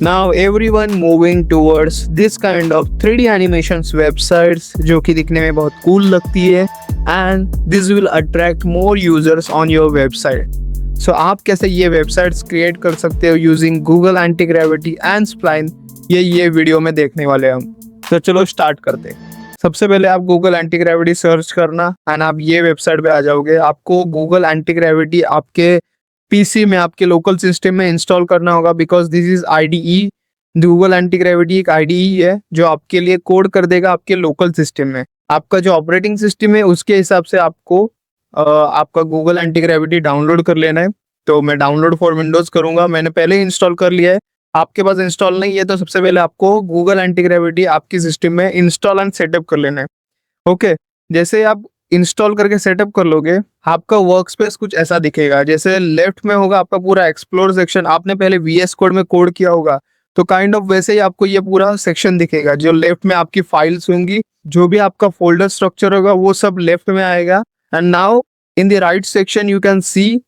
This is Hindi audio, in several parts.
Now everyone moving towards this kind of 3D animations websites जो कि दिखने में बहुत cool लगती है and this will attract more users on your website. So आप कैसे ये वेबसाइट्स क्रिएट कर सकते हो using Google anti gravity and spline, ये वीडियो में देखने वाले हैं हम। तो चलो स्टार्ट करते हैं। सबसे पहले आप गूगल एंटी ग्रेविटी सर्च करना एंड आप ये वेबसाइट पे आ जाओगे। आपको गूगल एंटी ग्रेविटी आपके पीसी में, आपके लोकल सिस्टम में इंस्टॉल करना होगा because this is IDE. Google anti gravity एक आईडीई है जो आपके लिए कोड कर देगा आपके लोकल सिस्टम में। आपका जो ऑपरेटिंग सिस्टम है उसके हिसाब से आपको आपका गूगल एंटी ग्रेविटी डाउनलोड कर लेना है। तो मैं डाउनलोड फॉर विंडोज करूंगा, मैंने पहले ही इंस्टॉल कर लिया है। आपके पास इंस्टॉल नहीं है तो सबसे पहले आपको गूगल एंटी ग्रेविटी आपकी सिस्टम में इंस्टॉल एंड सेटअप कर लेना है। ओके, जैसे आप इंस्टॉल करके सेटअप कर लोगे आपका वर्क स्पेस कुछ ऐसा दिखेगा। जैसे लेफ्ट में होगा आपका पूरा एक्सप्लोर सेक्शन, आपने पहले VS कोड में कोड किया होगा तो काइंड ऑफ वैसे ही आपको ये पूरा सेक्शन दिखेगा। जो लेफ्ट में आपकी फाइल्स होंगी, जो भी आपका फोल्डर स्ट्रक्चर होगा वो सब लेफ्ट में आएगा। And now in the right section you can सी,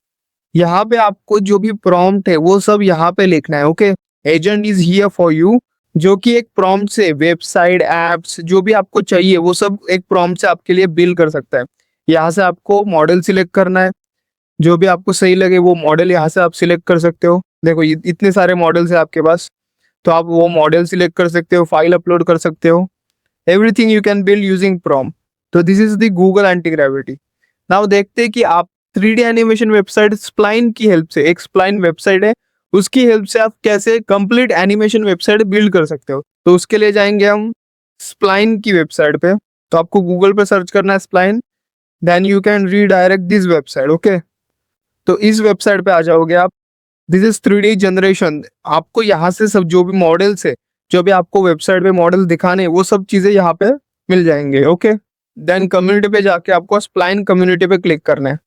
यहाँ पे आपको जो भी प्रॉम्प्ट है वो सब यहाँ पे लिखना है। Okay, agent is here for you, जो कि एक प्रॉम्प्ट से वेबसाइट, एप्स जो भी आपको चाहिए वो सब एक प्रॉम्प्ट से आपके लिए बिल्ड कर सकता है। यहाँ से आपको मॉडल सिलेक्ट करना है, जो भी आपको सही लगे वो मॉडल यहाँ से आप सिलेक्ट कर सकते हो। देखो इतने सारे मॉडल्स है आपके पास, तो आप वो मॉडल सिलेक्ट कर सकते हो, फाइल अपलोड कर सकते हो। Everything you can build using prompt. तो this is the Google Antigravity. Now देखते हैं कि आप 3D एनिमेशन वेबसाइट स्प्लाइन की हेल्प से, एक स्प्लाइन वेबसाइट है उसकी हेल्प से आप कैसे कंप्लीट एनिमेशन वेबसाइट बिल्ड कर सकते हो। तो उसके लिए जाएंगे हम स्प्लाइन की वेबसाइट पे। तो आपको गूगल पे सर्च करना है spline, then you can redirect this website. Okay, तो इस वेबसाइट पे आ जाओगे आप। This is 3D generation. आपको यहाँ से सब जो भी मॉडल्स है, जो भी आपको वेबसाइट पे मॉडल दिखाने वो सब चीजें यहाँ पे मिल जाएंगे। ओके, देन कम्युनिटी पे जाके आपको स्प्लाइन कम्युनिटी पे क्लिक करना है।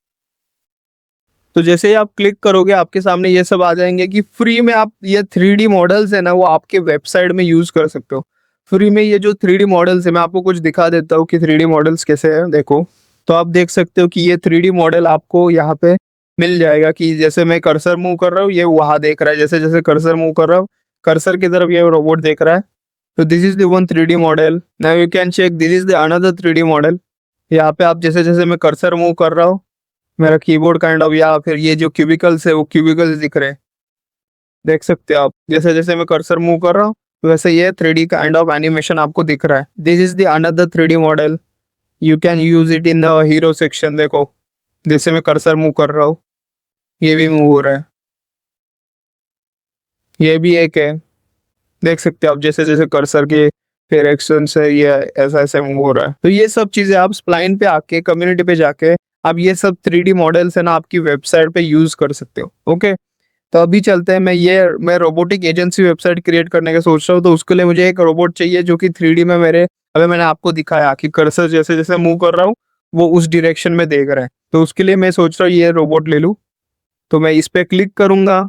तो जैसे ही आप क्लिक करोगे आपके सामने ये सब आ जाएंगे कि फ्री में आप ये 3D मॉडल्स है ना वो आपके वेबसाइट में यूज कर सकते हो। फ्री में ये जो 3D मॉडल्स है, मैं आपको कुछ दिखा देता हूँ कि 3D मॉडल्स कैसे हैं। देखो, तो आप देख सकते हो कि ये 3D मॉडल आपको यहाँ पे मिल जाएगा कि जैसे मैं कर्सर मूव कर रहा हूँ ये वहाँ देख रहा है, जैसे जैसे कर्सर मूव कर रहा हूँ कर्सर की तरफ ये रोबोट देख रहा है। तो this is the one 3D model. Now you can check this is the another 3D model. यहाँ पे आप जैसे जैसे मैं कर्सर मूव कर रहा हूँ मेरा कीबोर्ड काइंड ऑफ, या फिर ये जो क्यूबिकल्स है वो क्यूबिकल्स दिख रहे हैं, देख सकते हो आप। जैसे जैसे मैं कर्सर मूव कर रहा हूँ वैसे ये 3D काइंड ऑफ एनिमेशन आपको दिख रहा है। This is the another 3D model, you can use it in the hero section. देखो जैसे मैं कर्सर मूव कर रहा हूँ ये भी मूव हो रहा है, ये भी एक है, देख सकते हो आप। जैसे जैसे कर्सर के फिर एक्शन से ये ऐसा ऐसा मूव हो रहा है। तो ये सब चीजें आप स्प्लाइन पे आके कम्युनिटी पे जाके आप ये सब 3D मॉडल्स है ना आपकी वेबसाइट पे यूज कर सकते हो। ओके, तो अभी चलते हैं। मैं रोबोटिक एजेंसी वेबसाइट क्रिएट करने का सोच रहा हूँ। तो उसके लिए मुझे एक रोबोट चाहिए जो कि 3D में मेरे, अभी मैंने आपको दिखाया कि कर्सर जैसे जैसे मूव कर रहा हूँ वो उस डायरेक्शन में देख रहा है। तो उसके लिए मैं सोच रहा हूँ ये रोबोट ले लूँ। तो मैं इस पे क्लिक करूंगा,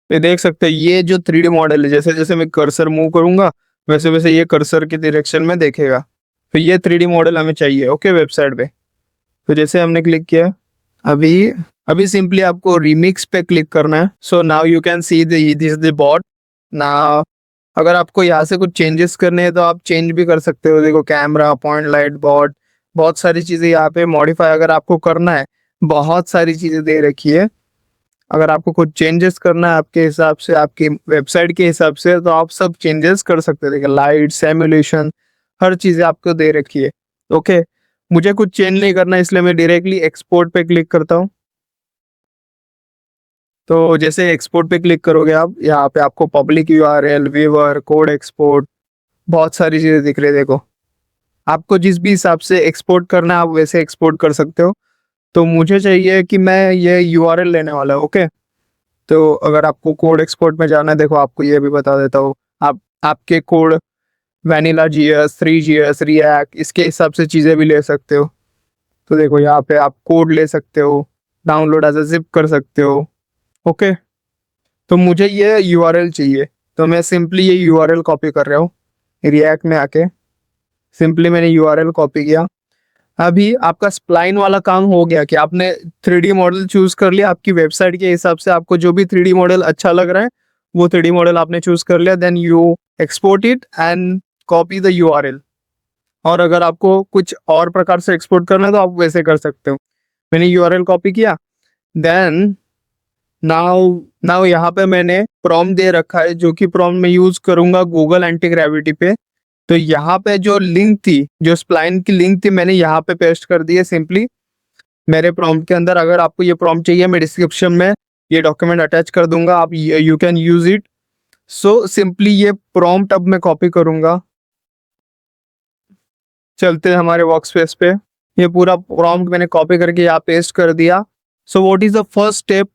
ये देख सकते हैं ये जो 3D मॉडल है जैसे जैसे मैं कर्सर मूव करूंगा वैसे वैसे ये कर्सर के डायरेक्शन में देखेगा। तो ये 3D मॉडल हमें चाहिए। ओके, वेबसाइट पे। तो जैसे हमने क्लिक किया, अभी अभी सिंपली आपको रिमिक्स पे क्लिक करना है। So now you can see this the bot. नाउ अगर आपको यहाँ से कुछ चेंजेस करने हैं तो आप चेंज भी कर सकते हो। देखो कैमरा, पॉइंट लाइट, बॉट, बहुत सारी चीजें यहाँ पे मॉडिफाई अगर आपको करना है, बहुत सारी चीजें दे रखी है। अगर आपको कुछ चेंजेस करना है आपके हिसाब से, आपकी वेबसाइट के हिसाब से, तो आप सब चेंजेस कर सकते हैं। देखिए लाइट, सिमुलेशन, हर चीजें आपको दे रखी है। ओके, मुझे कुछ चेंज नहीं करना इसलिए मैं डायरेक्टली एक्सपोर्ट पे क्लिक करता हूँ। तो जैसे एक्सपोर्ट पे क्लिक करोगे आप, यहाँ पे आपको public URL, viewer, code export, बहुत सारी चीजें दिख रही है। देखो आपको जिस भी हिसाब से एक्सपोर्ट करना है आप वैसे एक्सपोर्ट कर सकते हो। तो मुझे चाहिए कि मैं ये URL लेने वाला हूँ। ओके, तो अगर आपको कोड एक्सपोर्ट में जाना है, देखो आपको ये भी बता देता हूँ। आप आपके code vanilla GS, 3GS, react, इसके हिसाब से चीज़ें भी ले सकते हो। तो देखो यहाँ पे आप कोड ले सकते हो, डाउनलोड एज अ जिप कर सकते हो। ओके, तो मुझे ये URL चाहिए तो मैं सिंपली ये URL कॉपी कर रहा हूँ। रिएक्ट में आके सिंपली मैंने URL कॉपी किया। अभी आपका स्प्लाइन वाला काम हो गया कि आपने 3D मॉडल चूज कर लिया। आपकी वेबसाइट के हिसाब से आपको जो भी 3D मॉडल अच्छा लग रहा है वो 3D मॉडल आपने चूज कर लिया, then you export it and copy the URL। और अगर आपको कुछ और प्रकार से एक्सपोर्ट करना है तो आप वैसे कर सकते हो। मैंने URL कॉपी किया, देन नाउ नाउ यहाँ पे मैंने प्रॉम्प्ट दे रखा है, जो कि प्रॉम्प्ट मैं यूज करूंगा गूगल एंटी ग्रेविटी पे। तो यहाँ पे जो लिंक थी, जो स्प्लाइन की लिंक थी, मैंने यहाँ पे पेस्ट कर दी है सिंपली मेरे प्रॉम्प्ट के अंदर। अगर आपको ये प्रॉम्प्ट चाहिए, मैं डिस्क्रिप्शन में ये डॉक्यूमेंट अटैच कर दूंगा, आप you can use it. So simply ये प्रॉम्प्ट अब मैं कॉपी करूंगा। चलते हैं हमारे वर्कस्पेस पे। ये पूरा प्रॉम्प्ट मैंने कॉपी करके यहाँ पेस्ट कर दिया। So what is the first step?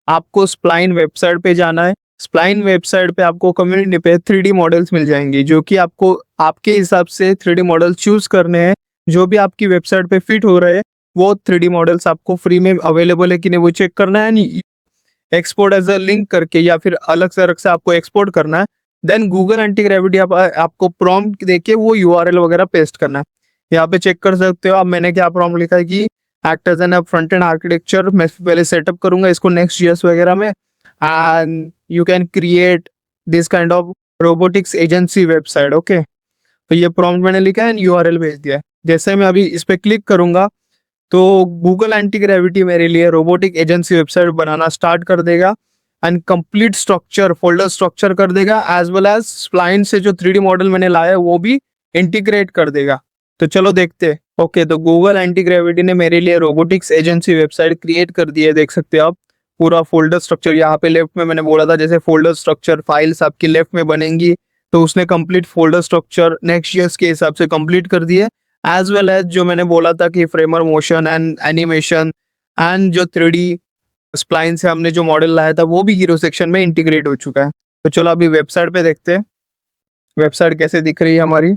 आपको स्प्लाइन वेबसाइट पे जाना है। स्प्लाइन वेबसाइट पे आपको कम्युनिटी पे 3D मॉडल्स मिल जाएंगे, जो कि आपको आपके हिसाब से 3D मॉडल चूज करने हैं, जो भी आपकी वेबसाइट पे फिट हो रहे हैं। वो 3D मॉडल्स आपको फ्री में अवेलेबल है कि नहीं वो चेक करना है, नहीं एक्सपोर्ट एज अ लिंक करके या फिर अलग से आपको एक्सपोर्ट करना है। देन गूगल एंटी ग्रेविटी आपको प्रॉम्प्ट देके वो URL वगैरह पेस्ट करना है। यहाँ पे चेक कर सकते हो। अब मैंने क्या प्रॉम्प्ट लिखा है कि act as an front end architecture. मैं पहले सेटअप करूंगा इसको Next.js वगैरह में, and you can create this kind of robotics agency website. Okay, तो ये प्रॉम्प्ट मैंने लिखा है, URL भेज दिया है। जैसे मैं अभी इस पे क्लिक करूंगा तो गूगल एंटी ग्रेविटी मेरे लिए रोबोटिक एजेंसी वेबसाइट बनाना स्टार्ट कर देगा and complete structure, folder structure कर देगा, एज वेल एज स्प्लाइन से जो 3D मॉडल मैंने लाया है वो भी इंटीग्रेट कर देगा। तो चलो देखते हैं। ओके, तो गूगल एंटी ग्रेविटी ने मेरे लिए रोबोटिक्स एजेंसी वेबसाइट क्रिएट कर दी है। देख सकते हो आप पूरा फोल्डर स्ट्रक्चर। यहाँ पे लेफ्ट में मैंने बोला था जैसे फोल्डर स्ट्रक्चर फाइल्स आपकी लेफ्ट में बनेंगी, तो उसने कंप्लीट फोल्डर स्ट्रक्चर Next.js के हिसाब से कंप्लीट कर दिया, एज वेल एज जो मैंने बोला था कि framer motion and animation and जो 3D स्प्लाइन से हमने जो मॉडल लाया था वो भी हीरो सेक्शन में इंटीग्रेट हो चुका है। तो चलो अभी वेबसाइट पे देखते हैं वेबसाइट कैसे दिख रही है हमारी।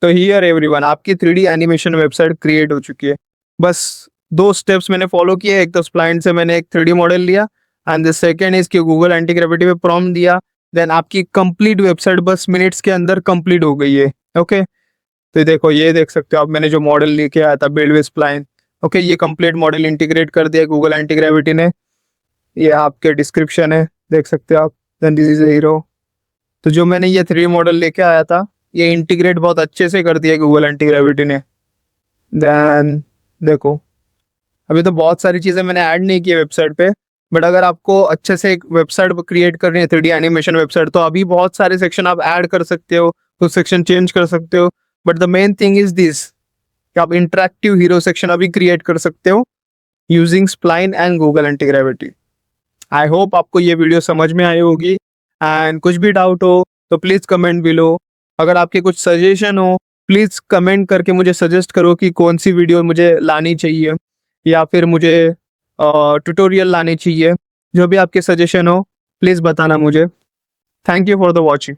तो हियर एवरीवन, आपकी 3D एनिमेशन वेबसाइट क्रिएट हो चुकी है। बस 2 स्टेप्स मैंने फॉलो किए। एक तो स्प्लाइन से मैंने एक 3D मॉडल लिया, एंड द सेकेंड इज कि गूगल एंटी ग्रेविटी पे प्रॉम्प्ट दिया। देन आपकी कंप्लीट वेबसाइट बस मिनट्स के अंदर कंप्लीट हो गई है। ओके, तो देखो ये देख सकते हो आप, मैंने जो मॉडल लेके आया था बिल्ड विद स्प्लाइन। ओके, ये कंप्लीट मॉडल इंटीग्रेट कर दिया गूगल एंटी ग्रेविटी ने। ये आपके डिस्क्रिप्शन है, देख सकते हो आप। Then this is hero. तो जो मैंने ये 3D मॉडल लेके आया था, ये इंटीग्रेट बहुत अच्छे से कर दिया गूगल एंटी ग्रेविटी ने। देन देखो, अभी तो बहुत सारी चीज़ें मैंने ऐड नहीं की वेबसाइट पे, बट अगर आपको अच्छे से एक वेबसाइट क्रिएट करनी है 3D एनिमेशन वेबसाइट, तो अभी बहुत सारे सेक्शन आप ऐड कर सकते हो, कुछ सेक्शन चेंज कर सकते हो। But the main thing is this कि आप इंटरेक्टिव हीरो सेक्शन अभी क्रिएट कर सकते हो using spline and Google anti gravity. I hope आपको ये वीडियो समझ में आई होगी, एंड कुछ भी डाउट हो तो प्लीज़ कमेंट बिलो। अगर आपके कुछ सजेशन हो, प्लीज़ कमेंट करके मुझे सजेस्ट करो कि कौन सी वीडियो मुझे लानी चाहिए, या फिर मुझे ट्यूटोरियल लानी चाहिए। जो भी आपके सजेशन हो प्लीज़ बताना मुझे। Thank you for the watching.